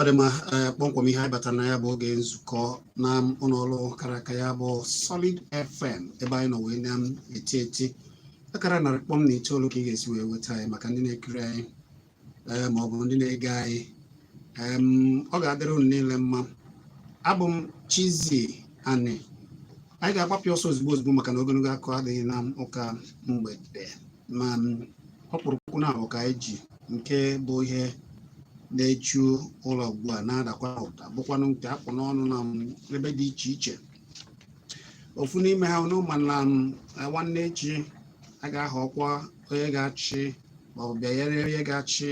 ọdịma kpọmkwem ihe anyị batara na ya bụ oge nzukọ na ụlọọrụ kara aka ya bụ Solid FM ebe anyị nọ wee na-eti eti akara narị kpọm na itoolu ka ị ga-esi wee weta anyị maka ndị na-ekiri anyị ma ọ bụ ndị na-ege anyị. Ọ ga-adịrị unu niile mma. Abụ m Chizzy anyị ga-agbapụ ọsọ ozugbo maka na ogologo akụ adịghị na ụka mgbede ma ọkpụrụkpụ na abụ ka anyị ji nke bụ ihe na-echu ụlọ ugbu a na-adakwa ụda bụkwanụ nke akpụ n'ọnụ na ebe dị iche iche. Ofu n'ime ha n'ụma na nwanne echi a ga-ahọ ọkwa onye ga-achị ma ọ bụ bịanyere onye ga-achị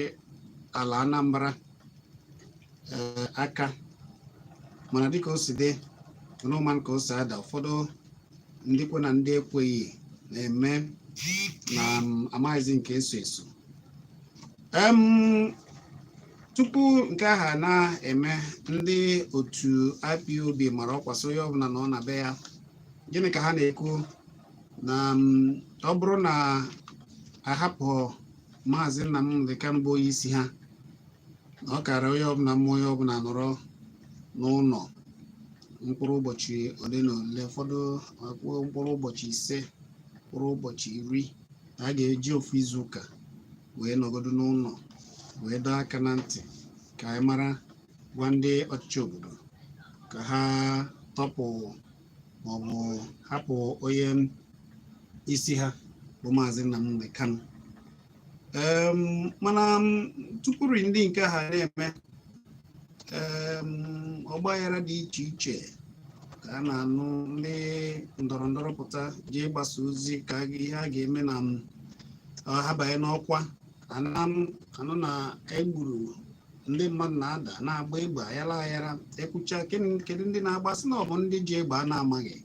ala Anambra aka, mana dịka o si dị n'ụma ka o si ada, ụfọdụ ndị kwe na ndị ekweghị na-eme na amaghịzi nke eso eso. Tupu nke aha na-eme, ndị otu IPOB mara ọkwa so onye ọbụla nọ na be ya. Gịnị ka ha na-ekwu? Na ọ bụrụ na ahapụ Maazị Nnamdi Kanu bụ onye isi ha, na ọ kara onye ọbụla mma onye ọbụla nọrọ n'ụlọ mkpụrụ ụbọchị ole na ole, ụfọdụ mkpụrụ ụbọchị 5, mkpụrụ ụbọchị 10, a ga-eji ofu izu ụka wee nọgodo n'ụlọ wee dọọ aka na ntị ka anyị mara gwa ndị ọchịchị obodo ka ha tọpụ maọbụ hapụ onye isi ha bụ Maazị Nnamdi Kanu. Mana tupuri ndị nke ha na-eme ọgbaghara dị iche iche ka a na-anụ ndị ndọrọ ndọrọ pụta ji ịgbasa ozi ka ihe a ga-eme na ha banye n'ọkwa. Anụ na egburu ndị mmadụ na-ada na-agba egbe ayara ayara, ekwucha kedu ndị na-agbasị na ọ bụ ndị ji egbe a na-amaghị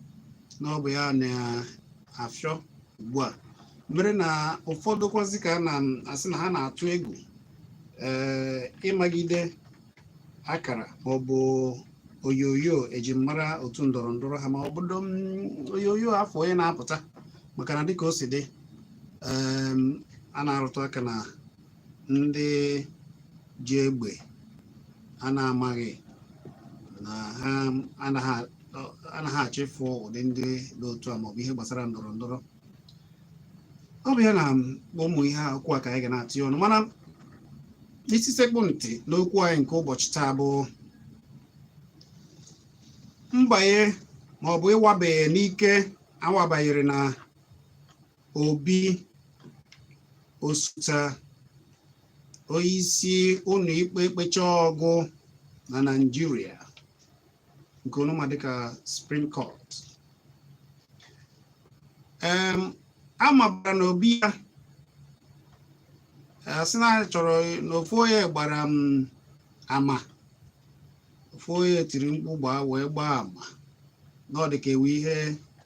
na ọ bụ ya na-afịọ ugbu a, mere na ụfọdụ kwazi ka a na-asị na ha na-atụ egwu ịmagide akara ma ọ bụ oyoyo ejimmara otu ndọrọ ndọrọ ha, ma ọ bụdo oyoyo afọ onye na-apụta, maka na dịka o si dị a na-arụtụ aka na ndị ji egbe a na-amaghị na ha anaghị achịfụ ụdị ndị n'otu a maọbụ ihe gbasara ndọrọ ndọrọ. Ọ bụ ya na ụmụ ihe okwu a ka anyị ga na-atị ọnụ, mana isi sekpụ ntị n'okwu anyị nke ụbọchị taa bụ mbanye maọbụ ịwabanye n'ike awabanyere na Obi Osote onye isi ụlọ ikpe kpecha ọgụ na Naịjirịa nke ọnụma dịka Supreme Court. Amabara na Obi ya asị na chọrọ na ofu onye gbara ama, ofu onye tiri mkpu gbaa wee gbaa ama na ọ dịka ewu ihe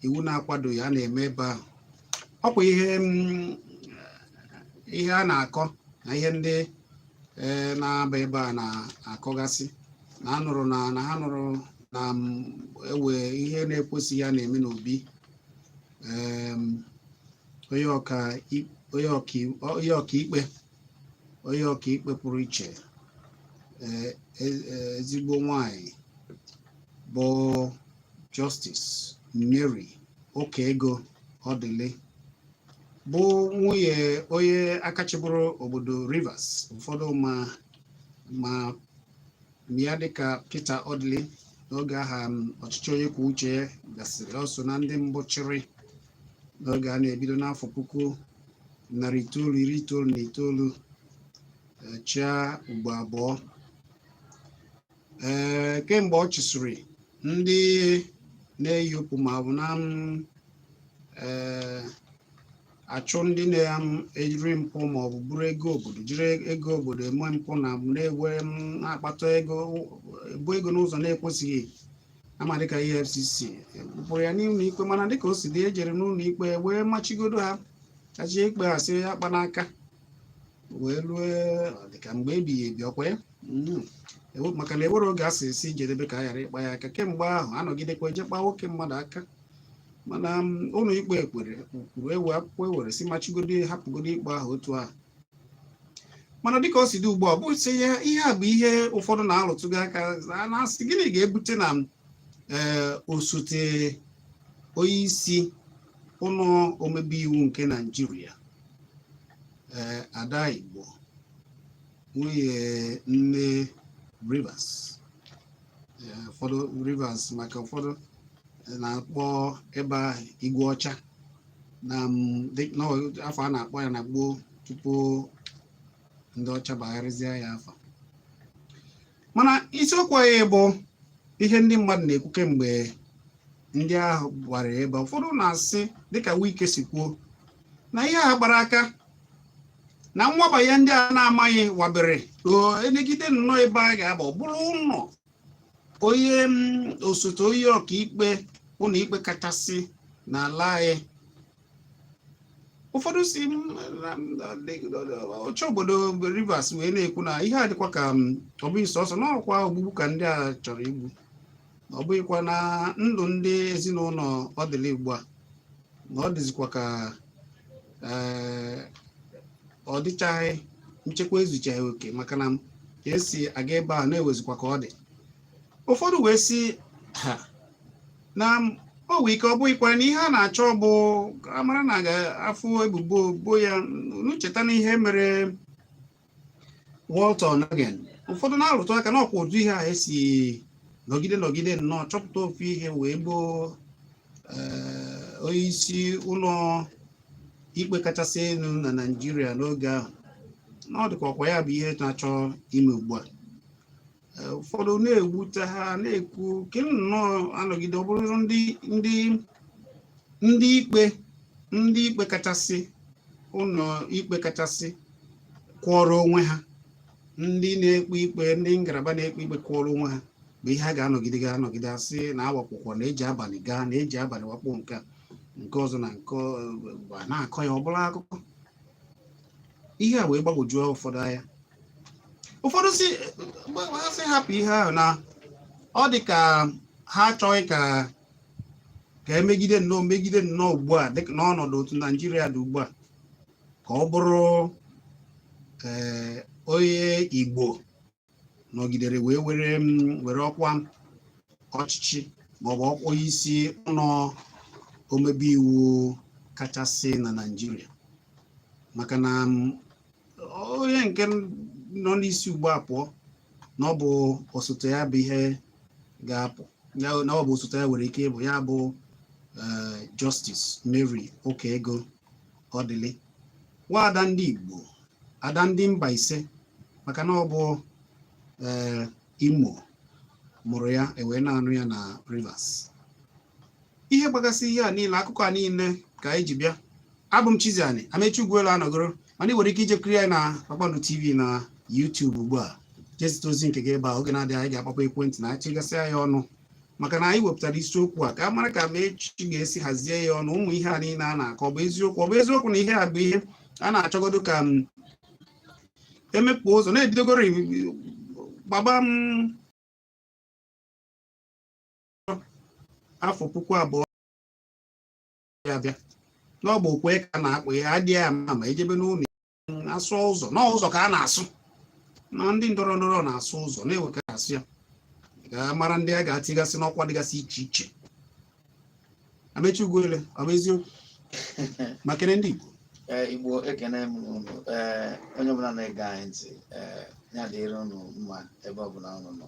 iwu na-akwado ya na-eme ebe ahụ. Ọkwa ihe a na-akọ na ihe ndị na-aba ebe a na-akọgasị na anụrụ na ha nụrụ na ewe ihe na-ekwesịghị ya na-eme n'Obi. Onye ọkaikpe pụrụ iche, ezigbo nwanyị bụ Justice Mary Okego Odili, bụ nwunye onye akachiburu obodo Rivers. Ụfọdụ ma ya dịka Peter Odili n'oge aha ọchịchị onye kwuo uche ya gasịrị, ọsọ na ndị mbụ chịrị n'oge a na-ebido n'afọ 1999 chia ugbo abụọ. Kemgbe ọ chịsịrị, ndị na-eyipụ ma ọ bụ na achụ ndị na-ejiri mpụ ma ọ bụ buru ego obodo, jiri ego obodo eme mpụ na na-ewe na-akpata ego n'ụzọ na-ekwesịghị, ama dịka EFCC kpụrụ ya n'ụlọ ikpe. Mana dịka o si dị, ejere n'ụlọ ikpe wee machigodo ha, kachi ikpe ha sị ya kpa n'aka wee lue dịka mgbe ebighị ebi ọkwa ya, maka na ewere oge asị esi jedebe ka a ghara ịkpa ya aka. Kemgbe ahụ anọgidekwa ejekpa nwoke mmadụ aka, mana ụlọ ikpe kwuru ewe akwụkwọ ewere si machigodo hapụgodo ikpe ahụ otu ahụ. mana dịka o si dị ugbu a bụ sị ya ihe a bụ ihe ụfọdụ na-alụtụgo aka na-asị gịnị ga-ebute na osote onye isi ụlọ omebe iwu nke Naịjirịa Ada Igbo nwunye nne Rivers ụfọdụ Rivers maka ụfọdụ na-akpọ ebe Igwe ọcha na afọ a na-akpọ ya na gboo tupu ndị ọcha bagharịzie ya afọ. Mana isiokwu anyị bụ ihe ndị mmadụ na-ekwu kemgbe ndị ahụ gbara ebe ụfọdụ na-asị dịka Wike si kwuo na ihe a gbara aka na mwaba ya ndị a na-amaghị wabere enegide nnọọ ebe a ga-aba ọ bụrụ ụlọ onye osote onye ọkaikpe ụlọ ikpe kachasị n'ala anyị. Ụfọdụ si ọchị obodo Rivers wee na-ekwu na ihe a dịkwa ka ọ bụghị sọsọ n'ọkwa ogbugbu ka ndị a chọrọ igbu, ọ bụghịkwa na ndụ ndị ezinụlọ Odili ugbu a na ọ dịzikwa ka ọ dịchaghị nchekwa ezuchaghị oke maka na esi aga ebe a na-ewezikwa ka ọ dị. Ụfọdụ wee si ha na o nwee ike ọ bụghịkwa na ihe a na-achọ bụ amara na ga-afụ ebubo bo ya n'ucheta na ihe mere Walter Onagen. Ụfọdụ na-arụtụ aka na ọkwa ụdị ihe a esi nọgide nnọọ chọpụta ofu ihe wee gboo onye isi ụlọ ikpe kachasị elu na Naịjirịa n'oge ahụ na ọ dịka ọkwa ya bụ ihe na-achọ ime ugbu a. Ụfọdụ na-ewute ha na-ekwu ke nnọọ anọgide ọ bụrụ ndị ikpe kachasị ụlọ ikpe kachasị kwụọrọ onwe ha, ndị na-ekpe ikpe ndị ngalaba na-ekpe ikpe kwụọrọ onwe ha bụ ihe a ga-anọgide asị na awakwụkwọ na-eji abalị gaa na-eji abalị wakpo nke ọzọ na nke na-akọ ya ọ bụla akụkọ. Ihe a wee gbagwojuo ụfọdụ anya. Ụfọdụ si hapụ ihe ahụ na ọ dị ka ha achọghị ka emegide nnọọ ugbu a dịka n'ọnọdụ otu Naịjirịa dị ugbu a ka ọ bụrụ onye Igbo nọgidere wee were ọkwa ọchịchị maọbụ ọkwa onye isi ụlọ omebe iwu kachasị na Naịjirịa, maka na onye nke nọ n'isi ugbu a pụọ na ọ bụ osote ya bụ ihe ga-apụ na ọ bụ osote ya nwere ike ịbụ ya bụ Justice Mary Okego Odili, nwaada ndị Igbo, ada ndị mba ise, maka na ọ bụ Imo mụrụ ya ewee na-anụ ya na Rivers. Ihe gbagasị ihe a niile akụkọ a niile ka anyị ji bịa. Abụ m Chizzy Amechi Ugwuelu anọgoro, mana ị nwere ike ije kirie anyị na Kpakpando TV na YouTube ugbu a. Jezite ozi nke gị ebe a oge na-adịghị anyị ga-akpọkwa ekwentị na achịgasị ya ọnụ maka na anyị wepụtara isiokwu a ka a mara ka Amechi ga-esi hazie ya ọnụ ụmụ ihe a niile a na-akọ ọ bụ eziokwu na ihe a bụ ihe a na-achọgodo ka emepụ ụzọ na-ebidogoro gbaba afọ 2000 ya bịa n'ọgba okwe ka a na-akpọ ya adịghị ama ma ejebe n'ụlọ asụ ụzọ n'ụzọ ka a na-asụ na ndị ndọrọ ndọrọ na-asụ ụzọ na-ewekarasị ya ga-amara ndị a ga-atịgasị n'ọkwa dịgasị iche iche. Amechi Ugwuelu ọ bụ eziokwu maka ndị Igbo ekene m unu onye ọbụla na-ege anyị ntị ya dịrị unu mma ebe ọbụla unu nọ.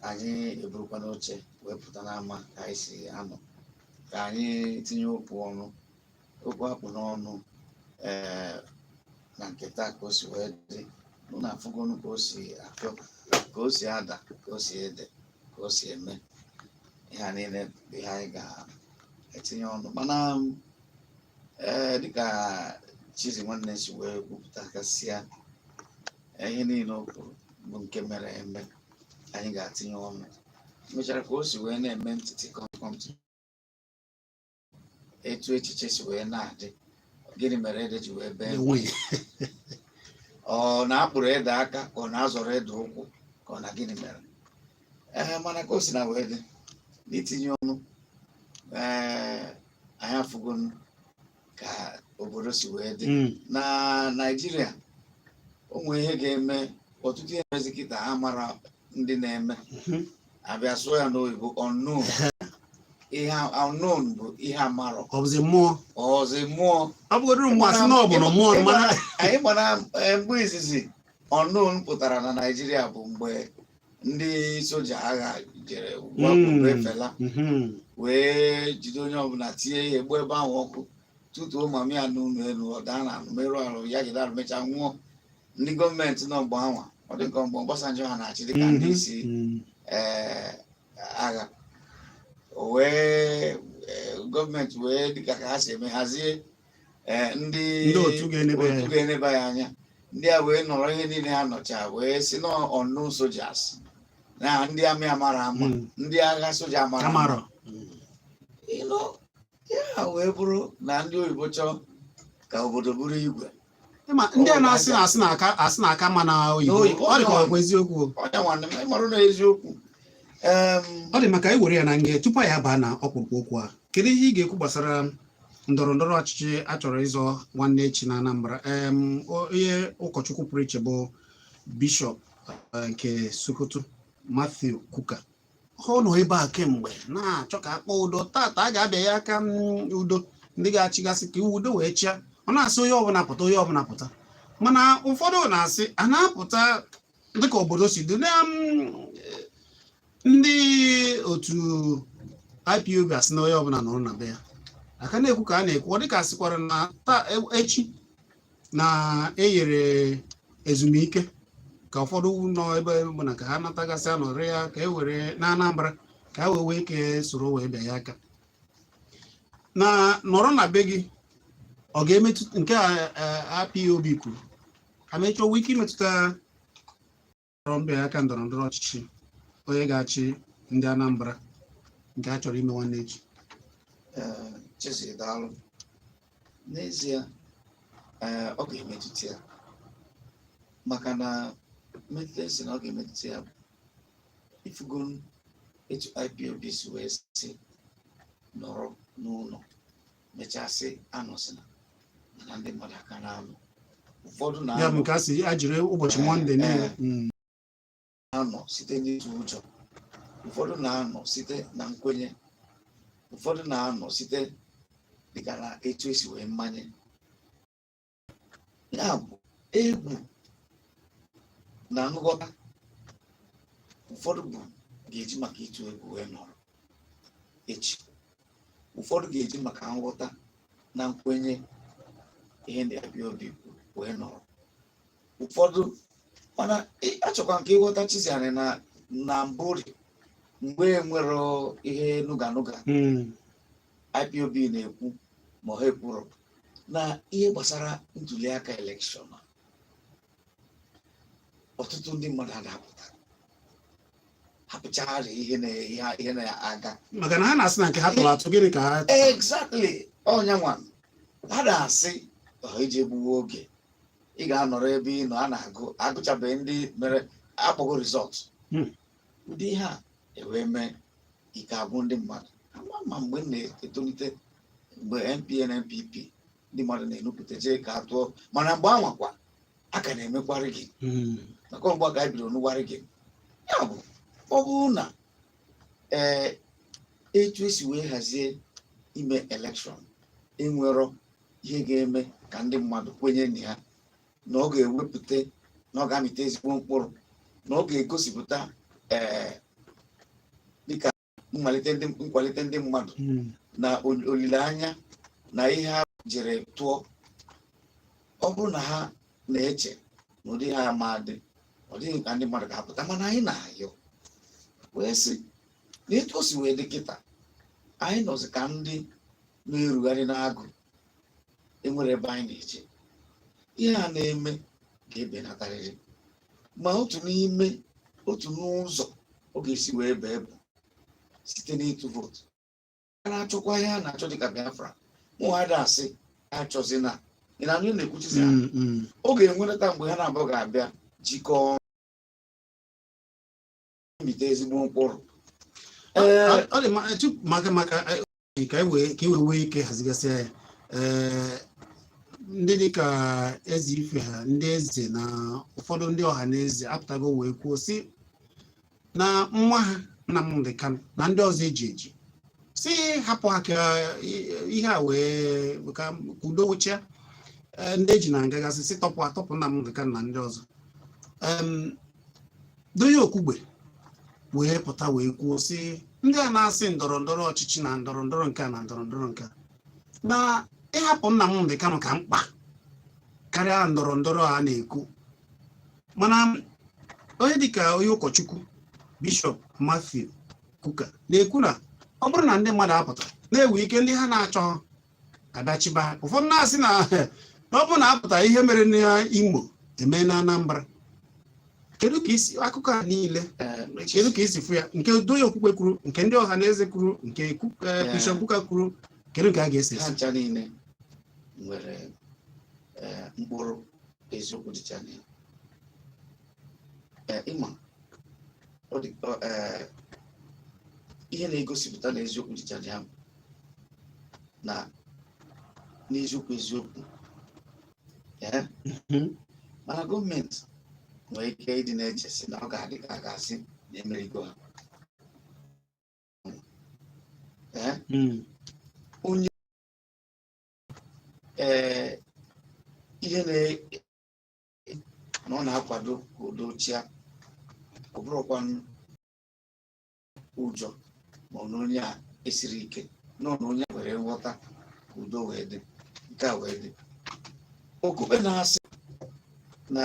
Anyị eburukwa n'oche wepụta n'ama ka anyị si anọ ka anyị tinye okwu akpụ n'ọnụ na nke taa ka o si wee dị na afụgonu ka o si apịọ ka o si ada ka o si ede ka o si eme ihe a niile bụ ihe anyị ga-etinye ọnụ. Mana dịka Chizzy nwanne si wee kwupụta kasịa ihe niile o kwuru bụ nke mere eme anyị ga-atinye ọnụ. Mechara ka o si wee na-eme ntịtị kọmkọm etu echiche si wee na-adị gịnị mere ede ji wee bee ọ na-akpụrụ ede aka ka ọ na-azọrọ ede ụkwụ ka ọ na gịnị mere mana ka o si na wee dị n'itinye ọnụ anyị afụgonu ka obodo si wee dị na Naịjirịa onwe ihe ga-eme ọtụtụ ihe mezi kịta ha mara ndị na-eme abịa sụọ ya n'oyibo unknown. Ihe unknown bụ ihe amarọ ọbụzi mmụọ ọ bụgodoro mmụọ asị na ọ bụ na mmụọ mana anyị gbara mgbe izizi unknown pụtara na Naịjirịa bụ mgbe ndị soja agha jere wakpo efela wee jide onye ọbụla tinye ya egbu ebe ahụ ọkụ tutuo mami ya n'ụlọ elu ọda na merụ arụ ya jide arụ mechaa nwụọ. Ndị gọọmenti nọ mgbe anwa ọ dị ka mgbe Obasanjo ha na-achị dịka ndị isi agha wee gọọmenti wee dịka ka ha si eme hazie ndị otu ga-eneba ya anya. Ndị a wee nọrọ ihe niile ha nọcha wee si na unknown soldiers na ndị amị amara ama ndị agha soja amara ya wee bụrụ na ndị oyibo chọọ ka obodo bụrụ igwe. Ndị a na-asị na aka ma na oyibo ọ dị ka ọ bụ eziokwu onye nwanne m ịmarụ na eziokwu. Ọ dị maka iwere ya na nge tupu ya baa na ọkpụrụkpụ okwu a, kedu ihe ị ga-ekwu gbasara ndọrọ ndọrọ ọchịchị a chọrọ ịzọ nwanne echi na Anambra? Onye ụkọchukwu pụrụ iche bụ bishọp nke Sokoto Matthew Kuka ọ nọ ebe a kemgbe na-achọ ka akpọ udo. Tata a ga-abịa ya aka udo, ndị ga-achịgasị ka udo wee chịa. Ọ na-asị onye ọbụla pụta onye ọbụla pụta, mana ụfọdụ na-asị a na-apụta dịka obodo si dị na ndị otu IPOB asị na onye ọbụla nọrọ na be ya. Aka na-ekwu ka a na-ekwu ọ dịka asịkwara na taa echi na enyere ezumike ka ụfọdụ nọ ebe bụ na ka ha natagasị anọrị ya ka e were na Anambra ka ha wee ike soro wee bịa ya aka na nọrọ na be gị. Ọ ga-emetụ nke a IPOB kwuru amechi owe ike imetụta mbịa aka ndọrọ ndọrọ ọchịchị onye ga-achị ndị Anambra nke a chọrọ ime nwanne echi? Chizzy daalụ. N'ezie ọ ga-emetụta ya, maka na metụta si na ọ ga-emetụta ya ifugo etu IPOB si wee si nọrọ n'ụlọ mechasị anọsịna na ndị mmadụ aka na-anọ. Ụfọdụ ya bụ nke a si ajiri ụbọchị Mọnde niile na-anọ site n'ịtụ ụjọ, ụfọdụ na-anọ site na nkwenye, ụfọdụ na-anọ site dịka na etu esi wee mmanye. Ya bụ egwu na nghọta. Ụfọdụ bụ ga-eji maka ịtụ egwu wee nọrọ echi, ụfọdụ ga-eji maka nghọta na nkwenye ihe ndị IPOB wee nọrọ. Ụfọdụ mana achọkwa nke ịghọta Chizzy na mbụri mgbe enwere ihe nuga IPOB na-ekwu ma ha ekwuru na ihe gbasara ntuli aka elekshọn. Ọtụtụ ndị mmadụ adapụta hapụchara ihe na-aga maka na ha na-asị na nke ha tụrụ atụ gịnị ka ha exactly ọnya nwa ha na-asị iji egbuwe oge ị ga-anọrọ ebe ị nọ a na-agụ agụchabeghị ndị mere akpọgo rizọt. Ụdị ihe a ewee mee ike agwụ ndị mmadụ. Ma mgbe m na-etolite mgbe NPN NPP ndị mmadụ na-enupụta jee ka a tụọ, mana mgbe anwakwa a ka na-emekwarị gị maka mgbe a ga-ebido n'ụgwarị gị. Ya bụ ọ bụrụ na etu esi wee hazie ime elekshọn enwero ihe ga-eme ka ndị mmadụ kwenye na ya, na ọ ga-ewepụta na ọ ga-amịta ezigbo mkpụrụ, na ọ ga-egosipụta dịka nkwalite ndị mmadụ na olileanya na ihe ha jere tụọ. Ọ bụrụ na ha na-eche na ụdị ha ma dị ọ dịghị ka ndị mmadụ ga-apụta, mana anyị na-ayọ wee sị na etu o si wee dị kịta anyị nọzi ka ndị na-erugharị n'agụ enwere ebe anyị na-eche. Ihe a na-eme ga-ebenatarịrị, ma otu n'ụzọ ọ ga-esi wee bee bụ site n'ịtụ vootu. A na-achọkwa ihe a na-achọ dịka Biafra mụada asị achọzi na ị na-anụ na-ekwuchizi ha ọ ga-enwereta mgbe ha na-abụọ ga-abịa jikọọ mbite ezigbo mkpụrụ. Ọ dị maka ka e wee ike hazigasị ya ndị dịka eze ife ha ndị eze na ụfọdụ ndị ọha na eze apụtago wee kwuo si na nwa ha Nnamdi Kanu na ndị ọzọ eji si hapụ ha ka ihe a wee ka udo wụcha ndị eji na ngagasị si atọpụ Nnamdi Kanu na ndị ọzọ Doye Okwugbe wee pụta wee kwuo si ndị a na-asị ndọrọ ndọrọ ọchịchị na ndọrọ ndọrọ nke a na ndọrọ ndọrọ nke a na ịhapụ Nnamdi Kanu ka mkpa karịa ndọrọ ndọrọ a na-ekwu. Mana onye dịka onye ụkọchukwu Bishọp Matthew Kuka na-ekwu na ọ bụrụ na ndị mmadụ apụta na-ewe ike ndị ha na-achọ adachiba ha. Ụfọdụ na-asị na ọ bụrụ na apụta ihe mere n'Imo eme na Anambra. Kedu ka isi akụkọ a niile kedu ka isi fụ ya nke Doye Okwukwe kwuru nke ndị ọha na eze kwuru nke Bishọp Kuka kwuru kedu ka a ga-esi ha niile nwere mkpụrụ eziokwu dịcha n'ihe ịma ihe na-egosipụta na eziokwu dịcha n'ihe na n'eziokwu mana gọọmenti nwere ike ịdị na-eche sị na ọ ga-adị ka a ga-asị na emerigo ha onye ihe na ọ na-akwado ka udo chia ọ bụrụkwa ụjọ ma ọ na onye a esiri ike na onye were nghọta ka udo wee dị nke a wee dị okpukpe na-asị na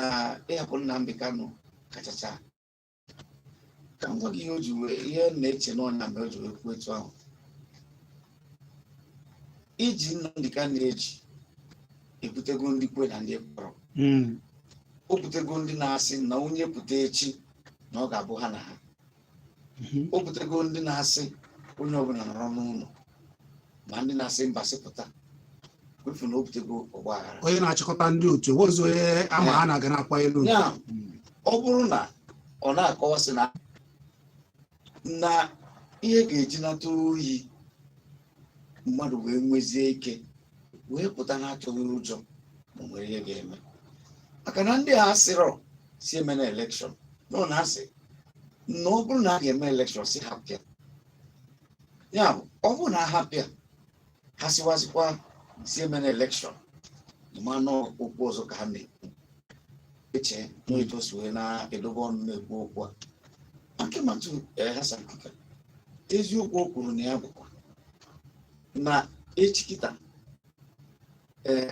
ịhapụ Nnamdi Kanu kachacha ka m gwa gị ihe na-eche n'ọnya mgbe o ji wee kwuo etu ahụ iji Nnamdi Kanu eji ebutego ndị kwe na ndị kpọrọ o butego ndị na-asị na onye pụta echi na ọ ga-abụ ha na ha o butego ndị na-asị onye ọbụla nọrọ n'ụlọ ma ndị na-asị mba sịpụta wefu na o butego ọgba aghara onye na-achịkọta ndị otu ozo onye ama ha na-aga na-akwa elu ya ọ bụrụ na ọ na-akọwasị na ihe ga-eji nata oyi mmadụ wee nwezie ike wee pụta na-achọghị ụjọ ma nwere ihe ga-eme maka na ndị a sịrọ si eme na elekshọn nọ na asị na ọ bụrụ na a ga-eme elekshọn si hapịa ya bụ ọ bụrụ na ahapịa ha siwazikwa si eme na elekshọn manụ okwu ọzọ ka ha na-ekwu eche n'etosi wee na-edobe ọnụ na-ekwu okwu a nke matụ Hasan Kuka eziokwu o kwuru na ya bụkwa na echikịta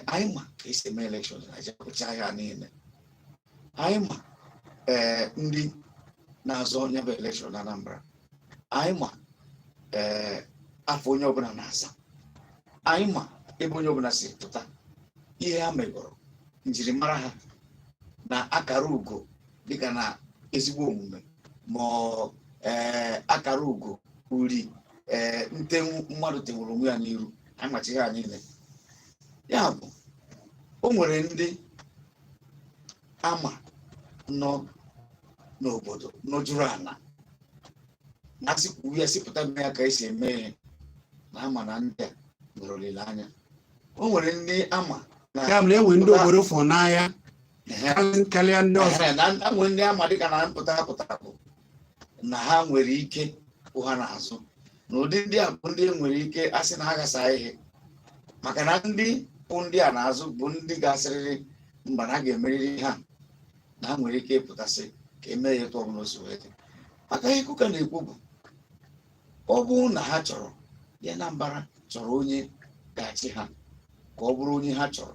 anyị ma ka esi eme elekshọn na Naịjirịa kpụcha ya niile anyị ma ndị na-azọ onye bụ elekshọn na Anambra anyị ma afọ onye ọbụla na-aza anyị ma ebe onye ọbụla si pụta ihe ha megọrọ njirimara ha na akara ugo dịka na ezigbo omume ma akara ugo uri ntenwu mmadụ tenwuru onwe ya n'iru anyị machighị ha niile ya bụ o nwere ndị ama nọ n'obodo nọjuru ana na-asịkwu ya sipụta ya ka esi eme ihe na ama na ndị a nwere olileanya o nwere ndị ama ya mere enwe ndị obodo fọ n'ahịa karịa ndị ọzọ na nwere ndị ama dịka na mpụta bụ na ha nwere ike ụha n'azụ na ụdị ndị a bụ ndị nwere ike asị na ha gasa ihe maka na ndị bụ ndị a n'azụ bụ ndị ga-asịrịrị mba na ha ga-emerịrị ha na ha nwere ike ịpụtasị ka emee ya etu ọbụla o si wee dị maka ihe Kuka na-ekwu bụ ọ bụrụ na ha chọrọ ya na mbara chọrọ onye ga-achị ha ka ọ bụrụ onye ha chọrọ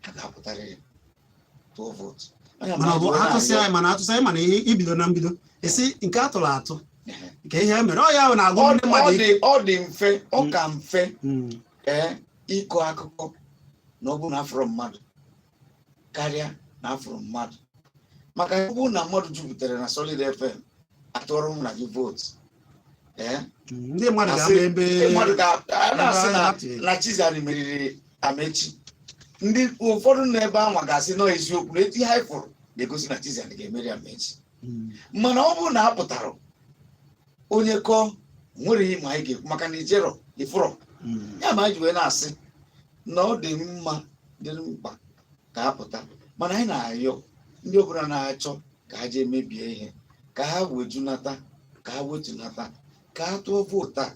ha ga-apụtarịrị tụọ vootu mana atụsị anyị mana ihe ibido na mbido esi nke atụrụ atụ nke ihe mere ọ ya na-agụ ndị mmadụ ọ dị mfe ọ ka mfe ịkọ akụkọ na ọ bụ na afọrọ mmadụ karịa na afọrọ mmadụ maka ọ bụrụ na mmadụ jupụtara na Solid FM atụọrọ m na gị vootu ndị mmadụ ga-ama ebe na-asị na Chizzy meriri Amechi ndị ụfọdụ nọ ebe ahụ ga-asị nọ eziokwu na etu ihe anyị fụrụ na-egosi na Chizzy ga-emeri Amechi mana ọ bụrụ na a pụtara onye kọọ nwere ihe ma anyị ga-ekwu maka na ijero ifụrọ ya ma anyị ji wee na-asị na ọ dị mma dị mkpa ka apụta, mana anyị na-ayọ ndị ọbụla na-achọ ka ha jee mebie ihe ka ha wejunata, ka ha wetunata, ka ha tụọ vootu a,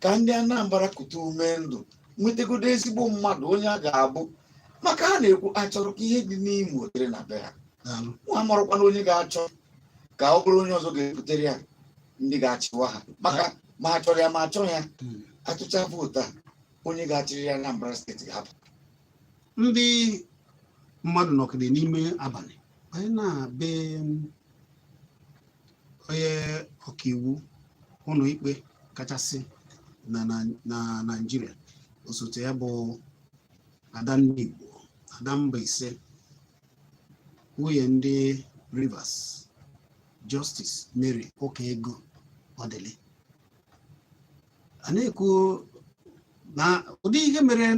ka ndị Anambra kute ume ndụ nwetagodo ezigbo mmadụ onye a ga-abụ, maka ha na-ekwu achọrọ ka ihe dị n'Imo dịrị na be ha. Nwa marụkwana onye ga-achọ ka ọ bụrụ onye ọzọ ga-ebutere ya ndị ga-achịwa ha, maka ma a chọrọ ya ma achọ ya, atụcha vootu a onye ga-achịrị ya Anambra steeti ga-apụ. Ndị mmadụ nọkịrị n'ime abalị anyị na-be onye ọkaiwu ụlọ ikpe kachasị na Naịjirịa, osote ya bụ ada ndị Igbo, ada Mbaise, nwunye ndị Rivers, Justice Mary Okego Odili. A na-ekwu na ụdị ihe mere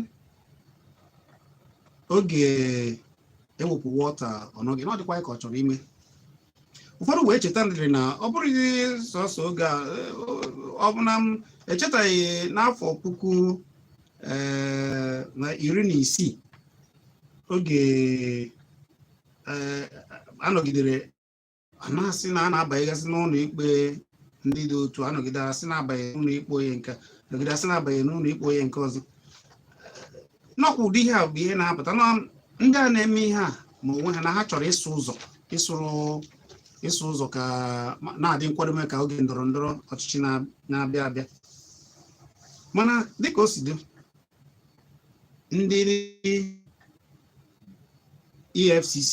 oge ewepụ wọta ọnọgị na ọ dịkwa ka ọ chọrọ ime. Ụfọdụ wee cheta ndịrị na ọ bụrụ sọsọ oge a, ọ bụ na m echetaghị n'afọ 2016 oge anọgidere anasị na a na-abanyegasị n'ụlọ ikpe ndị dị otu, anọgide asị na-abanye n'ụlọ ikpe onye nke nọgide asị na-abanye n'ụlọ ikpe onye nke ọzọ. N'ọkwa ụdị ihe a bụ ihe na-apụta na ndị a na-eme ihe a ma onwe ha na ha chọrọ ịsụ ụzọ ka na-adị nkwadobe ka oge ndọrọ ndọrọ ọchịchị na-abịa abịa. Mana dịka o si dị, ndị EFCC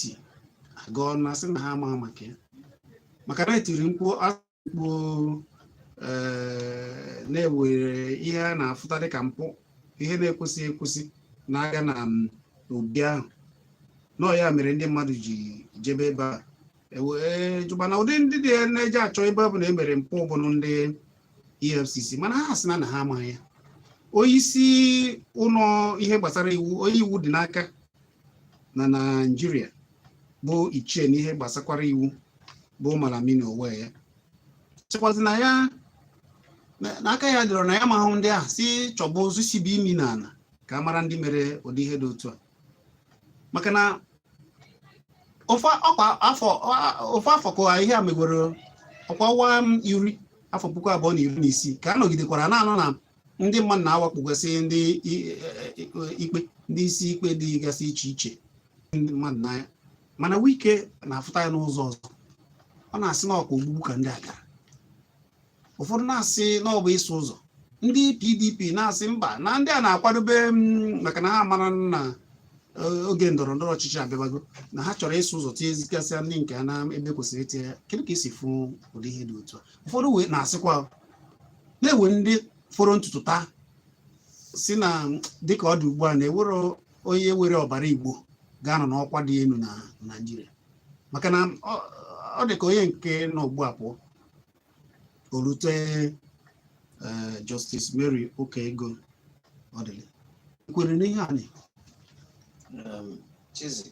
agọọ na sị na ha ama maka ya, maka na etiri mkpu na-ewere ihe a na-afụta dịka mpụ, ihe na-ekwesịghị ekwesị na-aga na obi ahụ. Nọọ ya mere ndị mmadụ ji jebe ebe a ewee jụba na ụdị ndị dị na-eje achọ ebe ọ bụ na e mere mpụ ụbụrụ ndị EFCC, mana ha sị na ha amaghị ya. Onye isi ụlọ ihe gbasara iwu, onye iwu dị n'aka na Naịjirịa bụ ichie n'ihe gbasakwara iwu bụ Malamini Owe ya chekwazi na ya n'aka ya dịrọ na ya mahụ ndị a si chọba ozu si bụ imi n'ala ka a mara ndị mere ụdị ihe dị otu a. Maka na ofe afọ ka ihe a megworo ọkwa iri afọ 2016 ka a nọgidekwara na-anọ na ndị mmadụ na-awakpugasị ndị ikpe, ndị isi ikpe dịgasị iche iche ndị mmadụ n'anya. Mana Wike na-afụta ya n'ụzọ ọzọ, ọ na-asị na ọkwa ogbugbu ka ndị a gara. Ụfọdụ na-asị na ọ bụ ịsụ ụzọ, ndị PDP na-asị mba na ndị a na-akwadobe maka na ha mara na oge ndọrọ ndọrọ ọchịchị abịabago na ha chọrọ ịsụ ụzọ tinyezigasịa ndị nke ha na ebe kwesịrị itinye ya. Kedu ka esi fụ ụdị ihe dị otu a? Ụfọdụ wee na-asịkwa na-ewe ndị fọrọ ntutu taa si na dịka ọ dị ugbu a na-ewere onye were ọbara Igbo ga-anọ n'ọkwa dị elu na Naịjirịa, maka na ọ dị ka onye nke nọ ugbu a pụọ o rute Justice Mary Okego Odili. Kwere n'ihe a na Chizzy,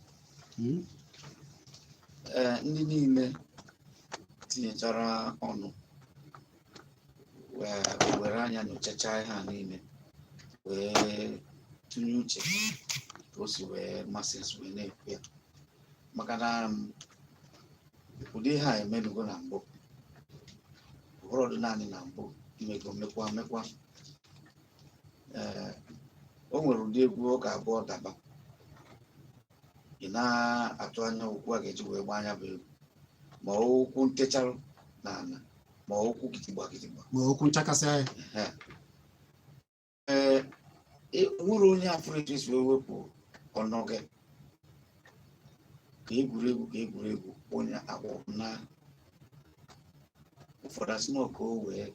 ndị niile tinyechara ọnụ were anya nyochacha ihe a niile wee tụnye uche ka o si wee masị wee na-ekwu ya, maka na ụdị ihe a emedugo na mbụ, ụfọdụ dị naanị na mbụ imego mekwa. O nwere ụdị egwu ọ ga-abụ ọ daba, ị na-atụ anya okwu a ga-eji wee gba anya bụ egwu, ma okwu ntecharụ n'ala ma okwu gidigba ma okwu nchakasị anya. Nwere onye afụrụ etu esi wee wepụ ọnọgị ka egwuregwu onye akpọ na ụfọdụ asị na ọka o wee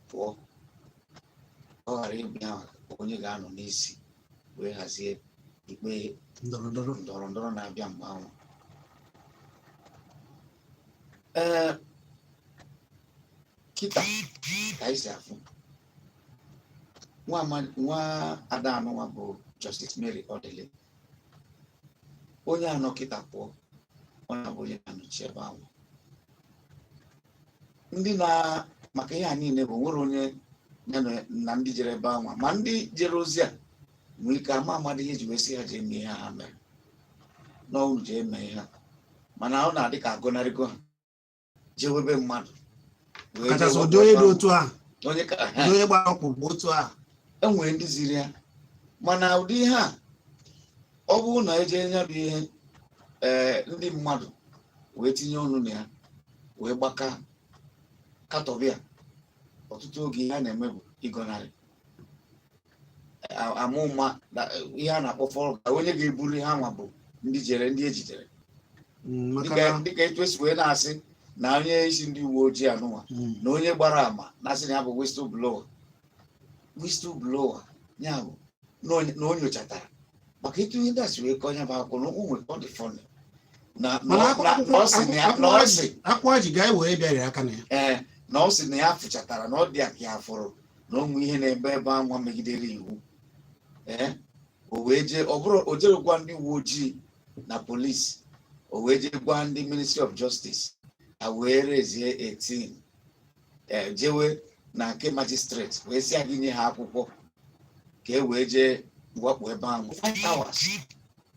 pụọ, ọ ghara ịbụ ya onye ga-anọ n'isi wee hazie ikpe ndọrọ ndọrọ na-abịa mgbe ahụ. Kịta ka anyị si afụ nwa ada anụnwa bụ Justice Mary Odili, onye anọ kịta pụọ, onye abụ onye na-anọchi ebe ahụ. Ndị na maka ihe a niile bụ nwere onye na ndị jere ebe ahụ, ma ndị jere ozi a nwee ike ama amadị ihe ji wee sị ha jee mee ihe ha mere n'ọnụ jee mee ihe ha mana ọ na-adị ka agọnarịgo ha jewebe mmadụ kachasị ụdị onye dị otu a onye gbara ọkwụ bụ otu a enwere ndị ziri ya mana ụdị ihe a ọ bụrụ na eje nya bụ ihe ndị mmadụ wee tinye ọnụ na ya wee gbaka katọbịa ọtụtụ oge ihe a na-eme bụ ịgọnarị amụma ihe a na-akpọ fọrọ ka onye ga-eburu ihe anwa bụ ndị ejidere dịka etu esi wee na-asị na onye isi ndị uwe ojii anụnwa na onye gbara ama na-asị na ya bụ whistleblower ya bụ na o nyochatara maka etu ihe dasị wee kọnya bụ akwụkwọ na ụmụ ọ dị fọnụ akwa ji gaa wee bịara aka na ya na ọ sị na ya fụchatara na ọ dị aka ya fụrụ na ụmụ ihe na-ebe anwa megidere iwu o wee jee ọ bụrụ o jere gwa ndị uwe ojii na polisi o wee jee gwa ndị Ministry of Justice a wee rezie 18 jewe na nke magistrate wee si agị nye ha akwụkwọ ka e wee jee wakpo ebe ahụ 5 hours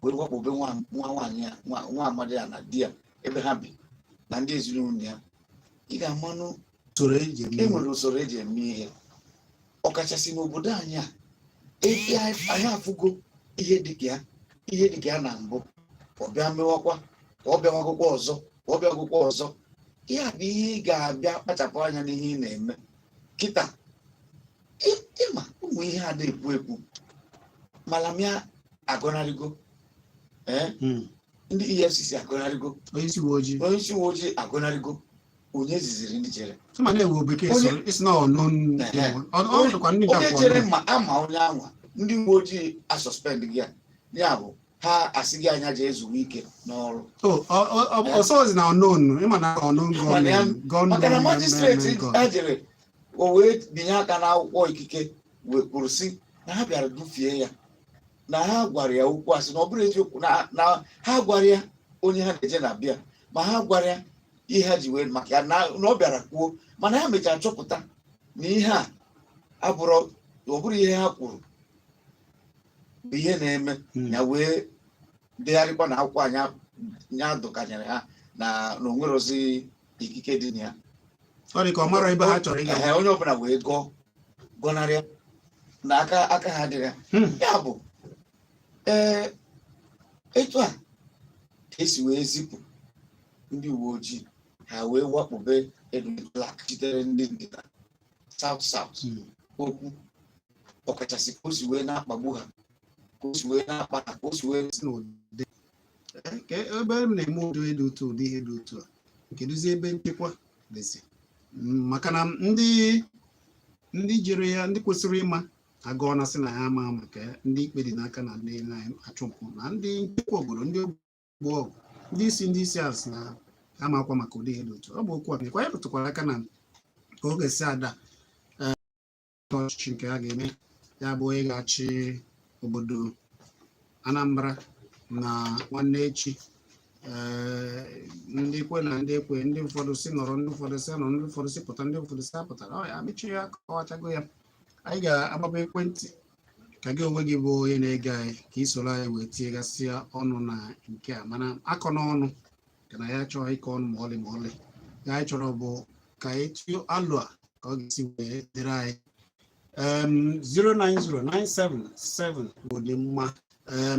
wee wakpobe nwa amadi ya na di ya ebe ha bi na ndị ezinụlọ ya ị ga-amanụ enwere usoro eji eme ihe ọkachasị n'obodo anyị a anyị afụgo ihe dịka ya na mbụ ọbịa mewakwa ka ọ bịa akwụkwọ ọzọ ihe a bụ ihe ị ga-abịa kpachapụ anya n'ihe ị na-eme kịta ịma ụmụ ihe a na-ekwu malamia agọnarịgo ndị EFCC agọnarịgo onye isi uwe ojii agọnarịgo onye ziziri ndị chere onye chere ma ama onye anwa ndị uwe ojii asọspend gị ya bụ ha asị gị anya jee ezuwe ike n'ọrụ maka na magistreti ha jere o wee binye aka n'akwụkwọ ikike wee kwuru sị na ha bịara dufie ya na ha gwara ya okwu asị na ọ bụrụ eziokwu na ha gwara ya onye ha na-eje na bịa ma ha gwara ya ihe ha ji wee maka ya na ọ bịara kwuo mana ha mechara chọpụta na ihe a ọ bụrụ ihe ha kwuru bụ ihe na-eme ya wee degharịkwa na akwụkwọ anya dụkanyere ha na onwere ozi ikike dị na ya ọ dị ka ọ mara ebe ha chọrọ ịga onye ọbụla wee gọnarịa na aka ha dịrị ya bụ etu a ka esi wee zipụ ndị uwe ojii ha wee wakpobe Black sitere ndị ndịda South okwu ọkachasị ka o si wee na-akpagbu ha ka o si wee na-akpa ka o si wee n'ụdị ebe m na-eme ụdị dị otu ụdị ihe dị otu a nke dozi ebe nchekwa dịzi maka na ndị jere ya ndị kwesịrị ịma agụọ na sị na ha ama maka ndị ikpe dị n'aka na ndị na-achụmpụ na ndị nchekwa obodo ndị ogbo ọgụ ndị isi asị na ha makwa maka ụdị ihe dị otu ọ bụ okwu a mekwa ya rụtụkwara aka na oge si ada ọchịchị nke a ga-eme ya bụ onye ga-achị obodo Anambra na nwanne echi ndị kwe na ndị ekwe ndị ụfọdụ si nọrọ ndị ụfọdụ si nọ ndị ụfọdụ si pụta ndị ụfọdụ si apụtara ọ ya mechi ya kọwachago ya anyị ga-agbaba ekwentị ka gị onwe gị bụ onye na-ege anyị ka ị soro anyị wee tinyegasịa ọnụ na nke a mana akọ n'ọnụ ka na ya chọrọ ịkọ ọnụ ma ọlị ya anyị chọrọ bụ ka anyị tụọ alụ a ka ọ ga-esi wee dịrị anyị 09097 bụ dị mma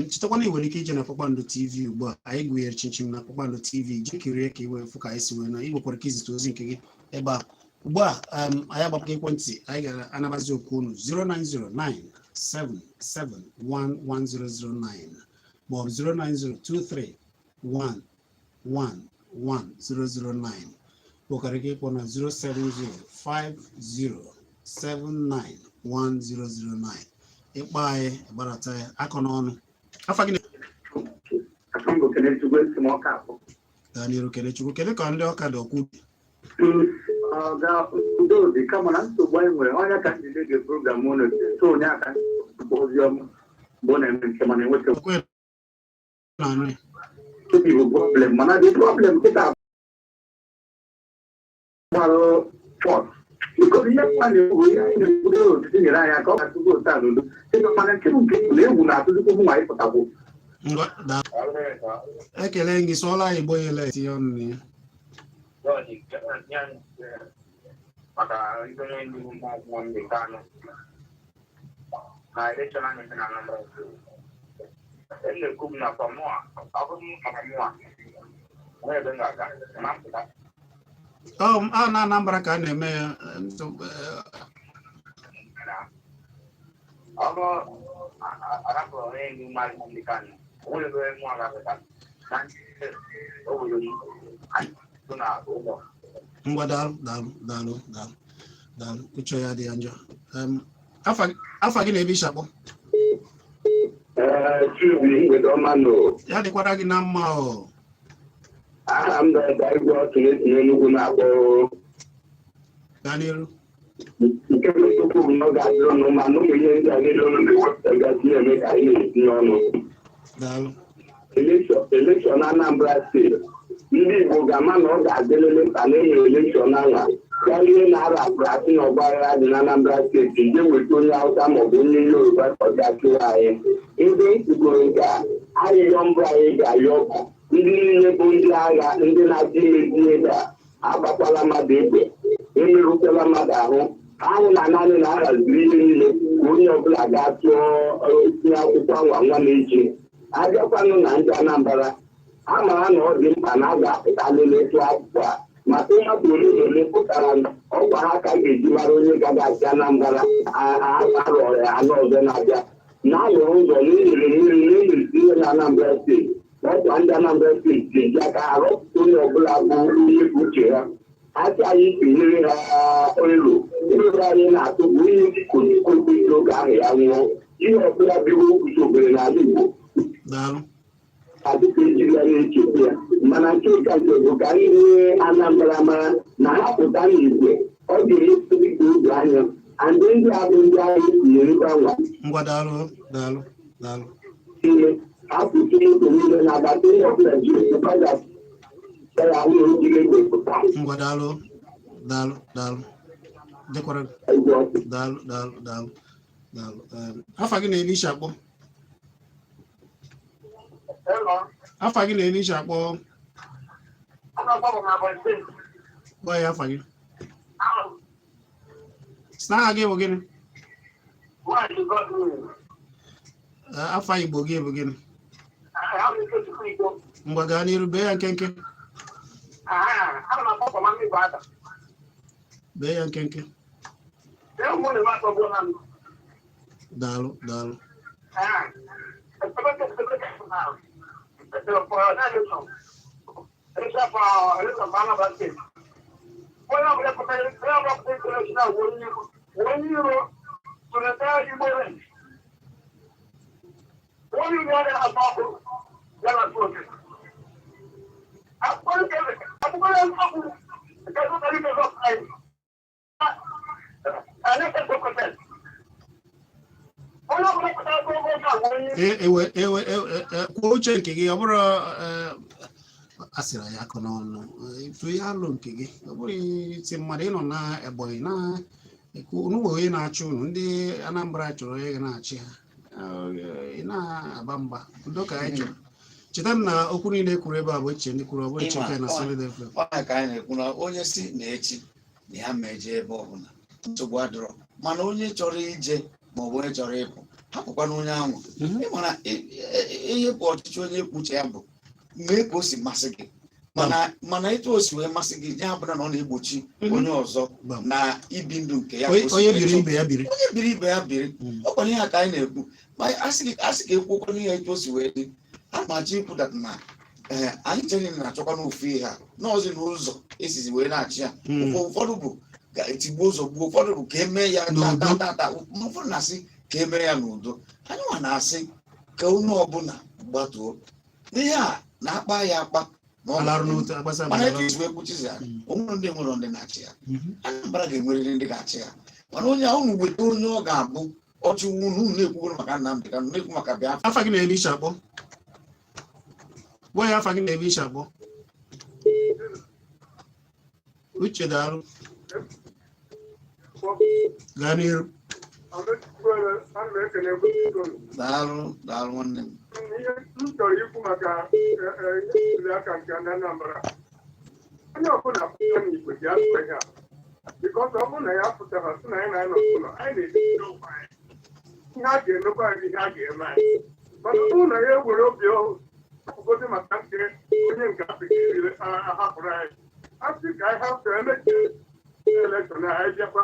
chetakwana ị nwere ike ije na Kpakpando TV ugbu a anyị gụnyere chinchin na Kpakpando TV ji kirie ka iwee fụ ka anyị si wee na igwekwara ka izite ozi nke gị ebe a ugbu a anyị agbapụka ekwentị anyị ga-anabazi okwu unu 09097711009 maọbụ 09023111009 kpọkara gị ịkpọ na 07050791009 ịkpọ anyị gbarata ya akọ n'ọnụ afa gị Daniel Kenechukwu kedu ka ndị ọka dị ọkwu Udozi kama na nsogbu anyị nwere onye ka njide gị program ụlọ so onye aka ozi ọma bụ na-eme nke mana enweta bụ problem mana dị problem kịta gbarụ fọt because ihe mmadụ bụ ihe anyị na-ekwudo otiti nyere anyị aka ọ ga-atụgo otu alụdo ịga mana nke bụ nke bụ na egwu na-atụzikwu ụmụ anyị pụtagwo ekele gị sụọla Igbo ele tinye ọnụ ya maka ikonye ndị mmụọ ndị Kano na elekshọn anyị dị na Anambra na-ekwu m na pamụa ọ bụrụ maka mụa onye ebe m ga-aga ma mpụta a na Anambra ka a na-eme ya ọ bụ arapụrụ onye ndị mmadụ ndị Kano onye ebe mụa ga-apụta na ndị obodo anyị dị na ụgbọ ngwa daalụ uche ya dị ya njọ afa gị na-ebe isi akpọ ya dịkwara gị na mma aha m ga-aga igwe ọtụ na-etinye nnukwu na-akpọ gaa n'iru nke bụ na ọ ga-adịrị ọnụ ma na ụmụ ihe ndị a niile ọnụ na-ewepụtagasị eme ka anyị na-etinye ọnụ daalụ elekshọn Anambra steeti ndị Igbo ga-ama na ọ ga-adịrịrị mkpa na enwere elekshọn anwa karịa na-arapụrụ asị na ọgbaghara dị na Anambra steeti nje weta onye Hausa maọbụ onye Yoruba ọgachịrị anyị ebe nkwugoro nke ayịyọ mbụ anyị ga-ayọ ọkụ ndị niile bụ ndị agha ndị na-achị imezi ihe ga agbakwala mmadụ egbe emerụkwala mmadụ ahụ anyị na naanị na-ahaziri ihe niile ka onye ọbụla ga-atụọ tinye akwụkwọ anwa nwa na-eji abịakwanụ na ndị Anambra a mara na ọ dị mkpa na a ga-apụta leletu akwụkwọ a maka mmadụ ole na ole pụtara ọgwa ha ka ga-eji mara onye ga-achị Anambra arọ ya anọ ọzọ na-abịa na alụrụ ụzọ na enyere mmiri na enyerisi ihe na Anambra steeti ọkwa ndị Anambra steeti ga-eji aka arọpụta onye ọbụla bụ onye bụ uche ha achị anyị tinyere ha elu ebe anyị na-atụ bụ onye dịkoikobi oge ahụ ya nwụọ ihe ọbụla biwo usobere n'ala Igbo adịka ejiri ya na-echekwa ya mana nke ka nke bụ ka anyị nwee Anambra mara na ha pụta n'igwe ọ ga-esi dịka oge anya andị ndị abụ ndị anyị tinyere gbanwa ngwa daalụ ihe apụta ego niile na-agbata onye ọbụla ji ekpekọga ya ahụ ojiri ego pụta ngwa daalụ dịkwara daalụ afa gị na-ebe isi akpọ afa gị na-ebe isi akpọ gwa ya afa gị snaha gị bụ gịnị afa Igbo gị bụ gịnị ngwa gaa n'iru bee ya nkenke bee ya nkenke daalụ kwuo uche nke gị ọ bụrụ asịrị ya akụ n'ọnụ ifu ihe alụ nke gị ọ bụrụ iti mmadụ ịnọ na Ebonyi na-ekwu n'ụwa onye na-achị unu ndị Anambra chọrọ onye na-achị ha ị na-aba mba udo ka anyị chọrọ cheta na okwu niile kwuru ebe a bụ eche ndị kwuru ọ bụrụ cheke na Solid FM ka anyị na-ekwu na onye si na echi na ya ma eje ebe ọbụla nsogbu adịrọ mana onye chọrọ ije maọbụ onye chọrọ ịpụ hapụkwana onye ahụ ịmara ihe bụ ọchịchị onye kwuche ya bụ mee ka o si masị gị mana etu o si wee masị gị ya bụla na ọ na-egbochi onye ọzọ na ibi ndụ nke ya onye biri ibe ya biri ọ kwanye ihe ka anyị na-ekwu ma asị ka ekwuokwana ihe etu o si wee dị amachi ikwudata na anyị chere na-achọkwa n'ofu ihe a n'ọzi n'ụzọ esizi wee na-achị ya ụfọdụ bụ ga-etigbu ụzọ gbuo ụfọdụ bụ ka emee ya tata ụfọdụ na-asị ka emee ya n'udo anyị nwa na-asị ka onye ọbụla gbatuo n'ihe a na-akpa ya akpa mana etu isi wee kwuchizi ya onwere ndị nwere ndị na-achị ya Anambra ga-enwerịrị ndị ga-achị ya mana onye ahụ weta onye ọ ga-abụ ọchịwu unu na-ekwugoro maka Nnamdị Kanụ na-ekwu maka Biafra afa gị na-ebe isi akpọ gwa ya afa gị na-ebe isi akpọ uche daalụ Ganir. Daalụ nwanne m. Ihe m chọrọ ikwu maka ntuli aka nke ndị Anambra. Onye ọbụla pụta n'Igbo ji asụ ihe a. Bikọs ọ bụrụ na ya pụtara sị na anyị na-anọ n'ụlọ, anyị na-eji okwu anyị. Ihe a ga-emekwa anyị ihe a ga-eme anyị. Mana ọ bụrụ na ya ewere obi ọhụụ apụgozi maka nke onye nke apịkiri ahapụrụ anyị. A sị ka anyị hapụ emechie elekshọn anyị bịakwa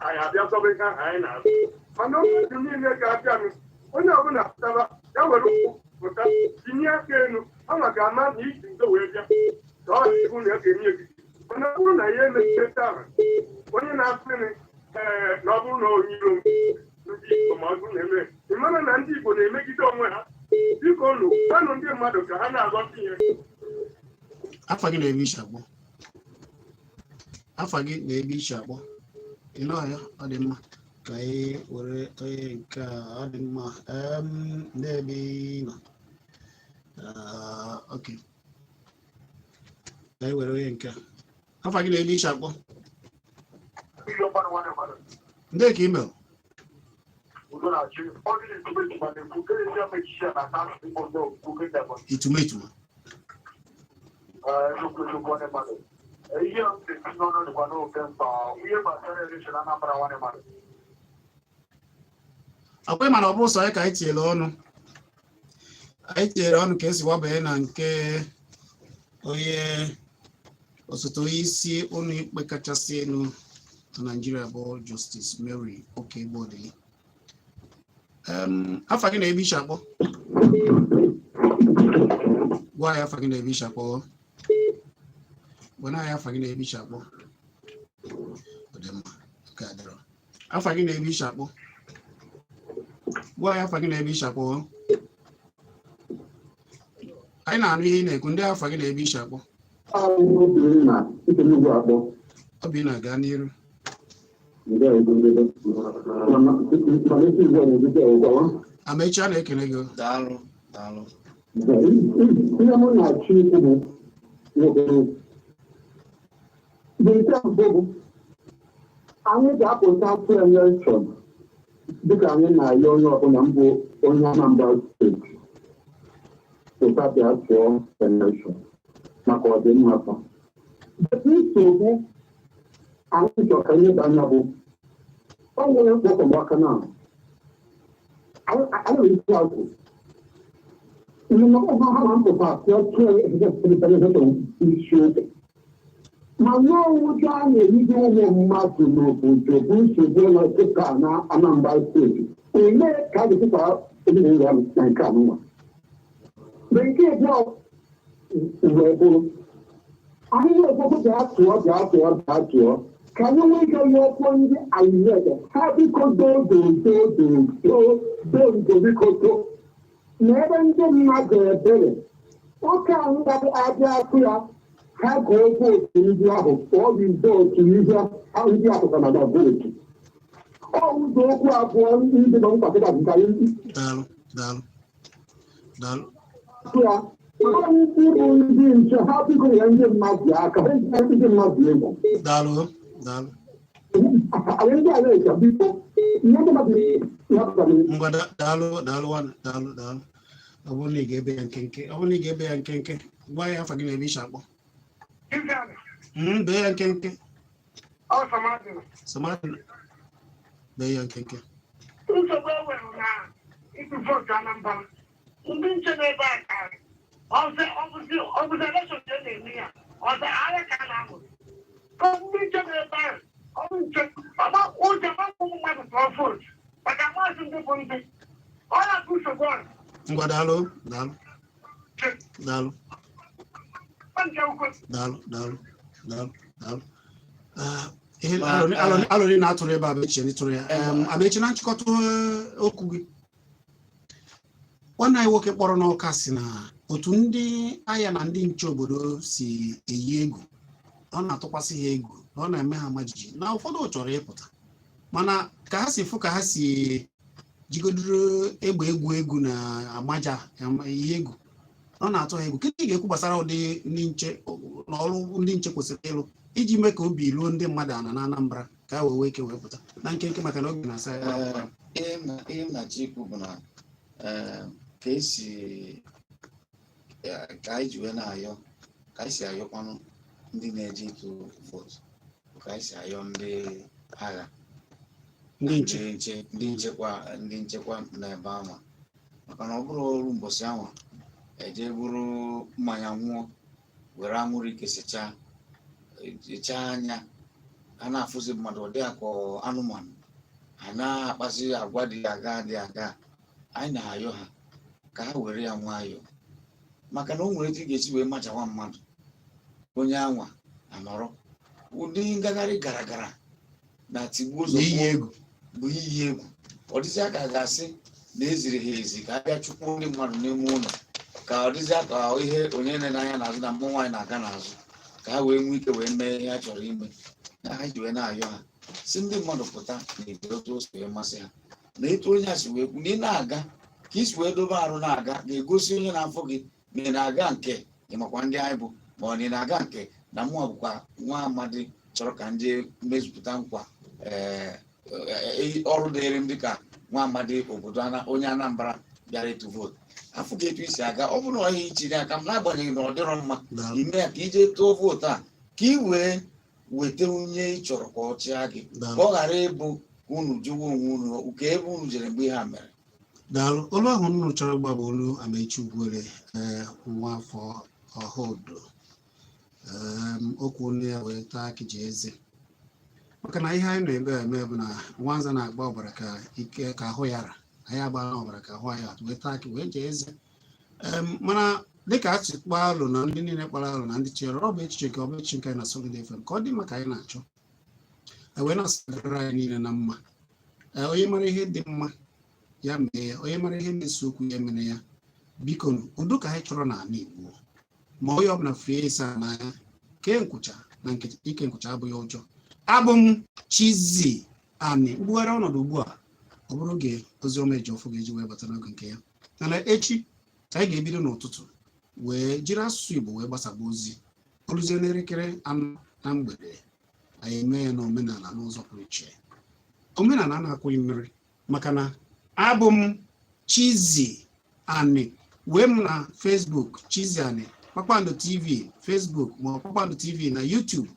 anyị abịa zọba ihe ahụ anyị na-azụ. Mana oge niile ga-abịanụ onye ọbụla pụtara ya were ụkwụ pụta tinye aka elu ọ maka ama na iji ndo wee bịa ka ọ ihu na eke nye gị mana ọ bụrụ na ya emechieta ahụ onye na-asịrị na ọ bụrụ na onye iro ndị Igbo ma ọ bụrụ na eme ị mara na ndị Igbo na-emegide onwe ha biko unu gwanụ ndị mmadụ ka ha na-aghọta ihe. Afa gị na-ebe isi akpọ. Afa gị na-ebe isi akpọ. Ị nọ ya ọ dị mma. Ka anyị were onye nke a ọ dị mma n'ebe ị nọ. Okay. Ka anyị were onye nke a. Afa gị na-ebe isi akpọ. Ndị ka email. Itumetuma. Akwa mana ọ bụ sọ ya ka anyị tinyere ọnụ. Anyị tinyere ọnụ ka esi wabanye na nke onye osote onye isi ụlọ ikpe kachasị elu na Nigeria bụ Justice Mary Odili. Afa gị na-ebe isi akpọ. Gwa ya afa gị na-ebe isi akpọ. Gwana ya afa gị na-ebe isi akpọ. Afa gị na-ebe isi akpọ. Gwa ya afa gị na-ebe isi akpọ. Anyị na-anụ ihe ị na-ekwu ndị afa gị na-ebe isi akpọ. Obinna gaa n'iru. Amechi a na-ekele gị. Daalụ. Ihe m na-achọ ikwu bụ nke mbụ bụ anyị ga-apụta elekshọn dịka anyị na-ayọ onye ọbụla mbụ onye Anambra steeti pụta bịa tụọ elekshọn maka ọdịmma fa. Nsogbu anyị chọrọ ka anyị banya bụ ọ nwere mkpọkọmaka na anyị nwere isi agwụ ihe na ọba ha na mpụta atụọ tụọ isiokwu ma n'ọnwụjọ a na-eride ụmụ mmadụ n'obodo bụ nsogbu ụlọ dịka na Anambra steeti eme ka a ga-etụta ezinụlọ ya na nke anụnwa mgbe nke abụọ wee bụrụ anyị na-ekwu bịa tụọ ka anyị nwee ike ihe ọkpọ ndị INEC ha biko biko na ebe ndị mmadụ ebere oke anyị ga-abịa akụ ya ha ga-egwu otu ndị ahụ ọ bụ ize otu ndị apụtara vootu ọ ụzọ okwu abụọ ndị nọ mkpakọta nke anyị ya ndị bụ ndị nche ha biko ya ndị mmadụ aka ndị mmadụ egwu anyị ndị ala echa biko ihe ndị mmadụ ngwa daalụ ọ bụrụ na ị ga-ebe ya nkenke gwa ya afa gị na-ebe isi akpọ. Bee ya nkenke. Samadị bee ya nkenke. Nsogbu enwere na ịtụ vootu Anambra ndị nche n'ebe a ka ọbụzi elekshọn ka na-eme ya ọzọ agha ka a na-amụ ndị nche n'ebe ahụ ọrụ nche ụjọ gbapụ ụmụ mmadụ tụọ vootu maka maazị ndị bụ ndị ọ na-abụ nsogbu ọrụ. Ngwa daalụ. Ihe alụrị na-atụrụ ebe Amechi tụrụ ya. Amechi na nchịkọta okwu gị. Nwanne anyị nwoke kpọrọ n'ọka si na otu ndị agha na ndị nche obodo si eyi egwu ọ na-atụkwasị ha egwu na ọ na-eme ha majiji na ụfọdụ chọrọ ịpụta mana ka ha si fụ ka ha si jigodoro egbe egwu na amaja ihe egwu ọ na-atụ ha egwu. Kedu ị ga-ekwu gbasara ụdị ndị nche na ọrụ ndị nche kwesịrị ịlụ iji mee ka obi ruo ndị mmadụ ana na Anambra ka ha wee ike wee pụta na nkenke maka na oge na-asa ya. Ihe na-achọ ikwu bụ na ka esi ka anyị ji wee na-ayọ ka anyị si ayọkwanụ ndị na-eje ịtụ vootu ka anyị si ayọ ndị agha ndị nchekwa n'ebe ahụ maka na ọ bụrụ ọrụ mbọsị ahụ eje bụrụ mmanya nwụọ were anwụrụ ike sechaa anya ha na-afụzi mmadụ ụdị akọ anụmanụ ha na-akpazi agwa dị aga anyị na-ayọ ha ka ha were ya nwayọọ maka na o nwere etu ị ga-esi wee machawa mmadụ onye anwa anọrọ ụdị ngagharị gara na tigbuo ụzọ bụ iyi egwu ọ dịzị aka ga-asị na eziri ha ezi ka a bịa chụkwuo ndị mmadụ n'ime ụlọ ka ọ dịzị aka ihe onye na-anya n'azụ na mmụọ nwaanyị na-aga n'azụ ka ha wee nwee ike wee mee ihe ha chọrọ ime na ha ji wee na-ayọ ha si ndị mmadụ pụta na ebere otu o si wee masị ha na etu onye a si wee kwu na ị na-aga ka isi wee dobe arụ na-aga ga-egosi onye na-afọ gị ma ị na-aga nke ịmakwa ndị anyị bụ ma ọ na ị na-aga nke na mmụọ bụkwa nwa amadi chọrọ ka ndị mezupụta nkwa ọrụ dịrị m dịka nwa amadi obodo onye Anambra bịara ịtụ vootu afọ ga etu isi aga ọ bụrụ na ọhịa ichiri aka m n'agbanyeghị na ọ dịrọ mma ime ya ka ije tụọ vootu a ka ị wee weta onye ị chọrọ ka ọ chịa gị ka ọ ghara ịbụ unu jụwa onwe unu nke ebe unu jere mgbe ihe a mere. Daalụ. Olu ahụ unu chọrọ ịgba bụ olu Amaechi Ugwuele nwa afọ Ọhaodo. Okwu nne ya wee taa akị ji eze maka na ihe anyị na-ebe eme bụ na nwanza na-agba ọbara ka ike ka ahụ yara anyị agbara ọbara ka ahụ ya wee taa akị wee jee eze. Mana dịka a chịkpa alụ na ndị niile kpara alụ na ndị chere ọ bụ echiche ka ọ bụ echiche nke anyị na Solid FM ka ọ dị maka anyị na-achọ wee na-asagara anyị niile na mma. Onye mara ihe dị mma ya mee ya, onye mara ihe na-ese okwu ya mere ya. Biko udo ka anyị chọrọ n'ala Igbo ma onye ọbụla fee ịsa n'anya kee nkwụcha na ike nkwụcha abụghị ụjọ. Abụ m Chizzy Ani mgbugharị ọnọdụ ugbu a ọ bụrụ oge oziọma eji ọfụ ga-eji wee bata n'oge nke ya mana echi ka anyị ga-ebido n'ụtụtụ wee jiri asụsụ Igbo wee gbasagba ozi oluzie n'elekere 4 na mgbede anyị eme ya na omenala n'ụzọ pụrụ iche. Omenala na-akwụghị mmiri maka na abụ m Chizzy Ani wee m na Facebook Chizzy Ani Kpakpando TV Facebook ma Kpakpando TV na YouTube.